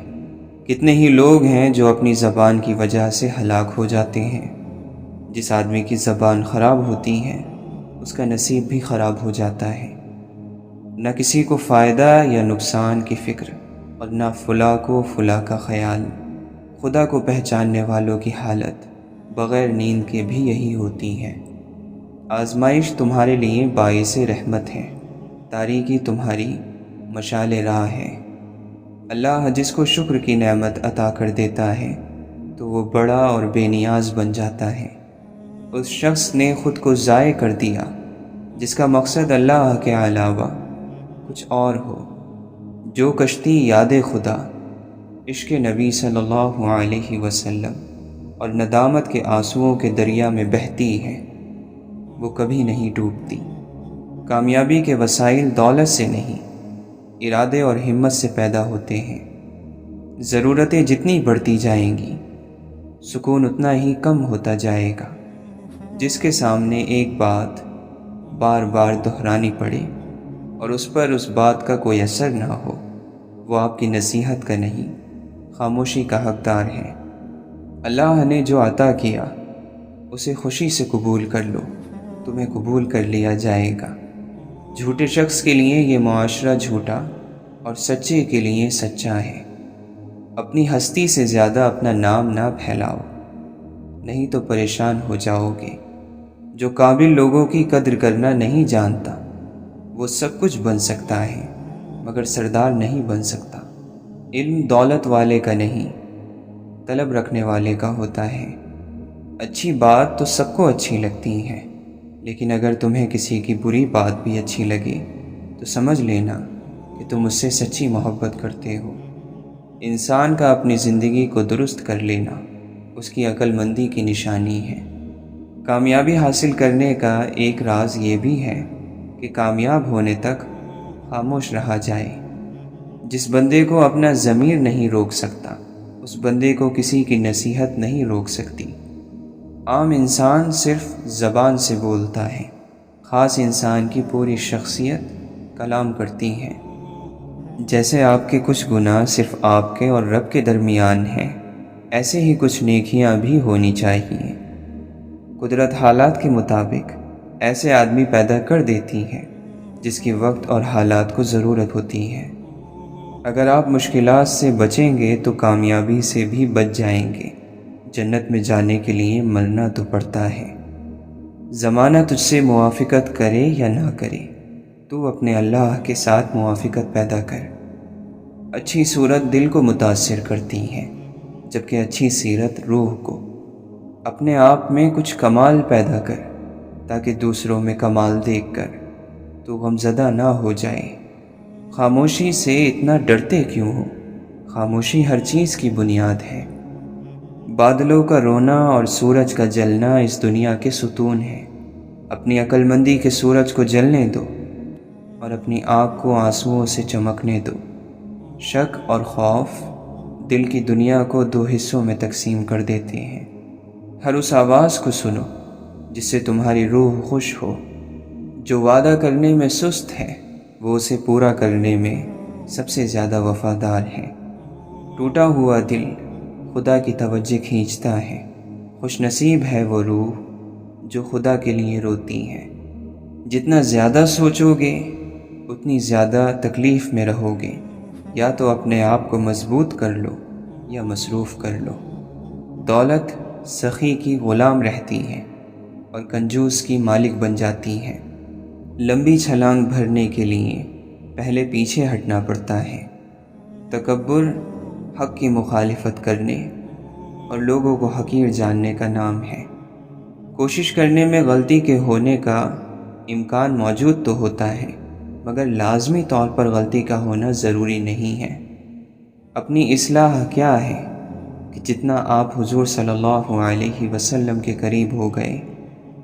کتنے ہی لوگ ہیں جو اپنی زبان کی وجہ سے ہلاک ہو جاتے ہیں۔ جس آدمی کی زبان خراب ہوتی ہے اس کا نصیب بھی خراب ہو جاتا ہے۔ نہ کسی کو فائدہ یا نقصان کی فکر اور نہ فلاں کو فلاں کا خیال۔ خدا کو پہچاننے والوں کی حالت بغیر نیند کے بھی یہی ہوتی ہے۔ آزمائش تمہارے لیے باعث رحمت ہے، تاریکی تمہاری مشعل راہ ہے۔ اللہ جس کو شکر کی نعمت عطا کر دیتا ہے تو وہ بڑا اور بے نیاز بن جاتا ہے۔ اس شخص نے خود کو ضائع کر دیا جس کا مقصد اللہ کے علاوہ کچھ اور ہو۔ جو کشتی یاد خدا، عشق نبی صلی اللہ علیہ وسلم اور ندامت کے آنسوؤں کے دریا میں بہتی ہے وہ کبھی نہیں ڈوبتی۔ کامیابی کے وسائل دولت سے نہیں، ارادے اور ہمت سے پیدا ہوتے ہیں۔ ضرورتیں جتنی بڑھتی جائیں گی سکون اتنا ہی کم ہوتا جائے گا۔ جس کے سامنے ایک بات بار بار دہرانی پڑے اور اس پر اس بات کا کوئی اثر نہ ہو وہ آپ کی نصیحت کا نہیں، خاموشی کا حقدار ہے۔ اللہ نے جو عطا کیا اسے خوشی سے قبول کر لو، تمہیں قبول کر لیا جائے گا۔ جھوٹے شخص کے لیے یہ معاشرہ جھوٹا اور سچے کے لیے سچا ہے۔ اپنی ہستی سے زیادہ اپنا نام نہ پھیلاؤ، نہیں تو پریشان ہو جاؤ گے۔ جو قابل لوگوں کی قدر کرنا نہیں جانتا وہ سب کچھ بن سکتا ہے مگر سردار نہیں بن سکتا۔ علم دولت والے کا نہیں، طلب رکھنے والے کا ہوتا ہے۔ اچھی بات تو سب کو اچھی لگتی ہے، لیکن اگر تمہیں کسی کی بری بات بھی اچھی لگے تو سمجھ لینا کہ تم اس سے سچی محبت کرتے ہو۔ انسان کا اپنی زندگی کو درست کر لینا اس کی عقل مندی کی نشانی ہے۔ کامیابی حاصل کرنے کا ایک راز یہ بھی ہے کہ کامیاب ہونے تک خاموش رہا جائے۔ جس بندے کو اپنا ضمیر نہیں روک سکتا اس بندے کو کسی کی نصیحت نہیں روک سکتی۔ عام انسان صرف زبان سے بولتا ہے، خاص انسان کی پوری شخصیت کلام کرتی ہے۔ جیسے آپ کے کچھ گناہ صرف آپ کے اور رب کے درمیان ہیں، ایسے ہی کچھ نیکیاں بھی ہونی چاہیے۔ قدرت حالات کے مطابق ایسے آدمی پیدا کر دیتی ہے جس کی وقت اور حالات کو ضرورت ہوتی ہے۔ اگر آپ مشکلات سے بچیں گے تو کامیابی سے بھی بچ جائیں گے۔ جنت میں جانے کے لیے مرنا تو پڑتا ہے۔ زمانہ تجھ سے موافقت کرے یا نہ کرے، تو اپنے اللہ کے ساتھ موافقت پیدا کر۔ اچھی صورت دل کو متاثر کرتی ہے، جبکہ اچھی سیرت روح کو۔ اپنے آپ میں کچھ کمال پیدا کر، تاکہ دوسروں میں کمال دیکھ کر تو غمزدہ نہ ہو جائے۔ خاموشی سے اتنا ڈرتے کیوں ہو؟ خاموشی ہر چیز کی بنیاد ہے۔ بادلوں کا رونا اور سورج کا جلنا اس دنیا کے ستون ہیں۔ اپنی عقل مندی کے سورج کو جلنے دو اور اپنی آنکھ کو آنسوؤں سے چمکنے دو۔ شک اور خوف دل کی دنیا کو دو حصوں میں تقسیم کر دیتے ہیں۔ ہر اس آواز کو سنو جس سے تمہاری روح خوش ہو۔ جو وعدہ کرنے میں سست ہے وہ اسے پورا کرنے میں سب سے زیادہ وفادار ہے۔ ٹوٹا ہوا دل خدا کی توجہ کھینچتا ہے۔ خوش نصیب ہے وہ روح جو خدا کے لیے روتی ہے۔ جتنا زیادہ سوچو گے اتنی زیادہ تکلیف میں رہو گے۔ یا تو اپنے آپ کو مضبوط کر لو یا مصروف کر لو۔ دولت سخی کی غلام رہتی ہے اور کنجوس کی مالک بن جاتی ہے۔ لمبی چھلانگ بھرنے کے لیے پہلے پیچھے ہٹنا پڑتا ہے۔ تکبر حق کی مخالفت کرنے اور لوگوں کو حقیر جاننے کا نام ہے۔ کوشش کرنے میں غلطی کے ہونے کا امکان موجود تو ہوتا ہے، مگر لازمی طور پر غلطی کا ہونا ضروری نہیں ہے۔ اپنی اصلاح کیا ہے کہ جتنا آپ حضور صلی اللہ علیہ وسلم کے قریب ہو گئے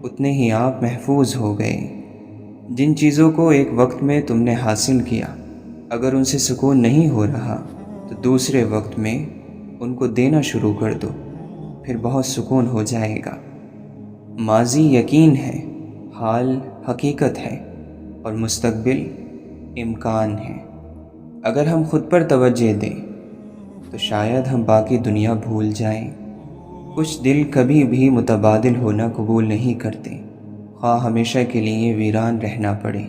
اتنے ہی آپ محفوظ ہو گئے۔ جن چیزوں کو ایک وقت میں تم نے حاصل کیا، اگر ان سے سکون نہیں ہو رہا تو دوسرے وقت میں ان کو دینا شروع کر دو، پھر بہت سکون ہو جائے گا۔ ماضی یقین ہے، حال حقیقت ہے اور مستقبل امکان ہے۔ اگر ہم خود پر توجہ دیں تو شاید ہم باقی دنیا بھول جائیں۔ کچھ دل کبھی بھی متبادل ہونا قبول نہیں کرتے، خواہ ہمیشہ کے لیے ویران رہنا پڑے۔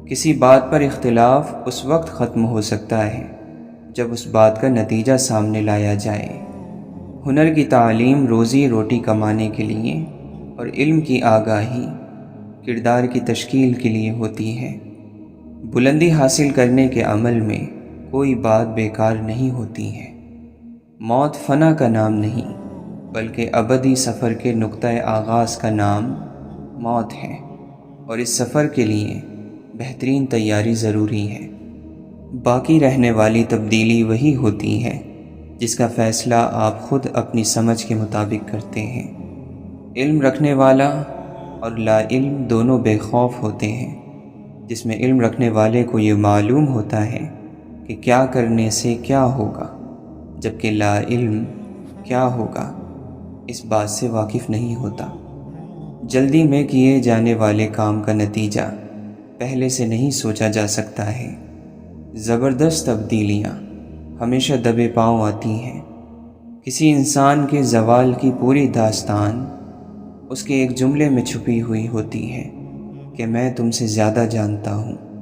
کسی بات پر اختلاف اس وقت ختم ہو سکتا ہے جب اس بات کا نتیجہ سامنے لایا جائے۔ ہنر کی تعلیم روزی روٹی کمانے کے لیے اور علم کی آگاہی کردار کی تشکیل کے لیے ہوتی ہے۔ بلندی حاصل کرنے کے عمل میں کوئی بات بیکار نہیں ہوتی ہے۔ موت فنا کا نام نہیں بلکہ ابدی سفر کے نقطۂ آغاز کا نام موت ہے، اور اس سفر کے لیے بہترین تیاری ضروری ہے۔ باقی رہنے والی تبدیلی وہی ہوتی ہے جس کا فیصلہ آپ خود اپنی سمجھ کے مطابق کرتے ہیں۔ علم رکھنے والا اور لا علم دونوں بے خوف ہوتے ہیں۔ جس میں علم رکھنے والے کو یہ معلوم ہوتا ہے کہ کیا کرنے سے کیا ہوگا، جبکہ لا علم کیا ہوگا اس بات سے واقف نہیں ہوتا۔ جلدی میں کیے جانے والے کام کا نتیجہ پہلے سے نہیں سوچا جا سکتا ہے۔ زبردست تبدیلیاں ہمیشہ دبے پاؤں آتی ہیں۔ کسی انسان کے زوال کی پوری داستان اس کے ایک جملے میں چھپی ہوئی ہوتی ہے کہ میں تم سے زیادہ جانتا ہوں۔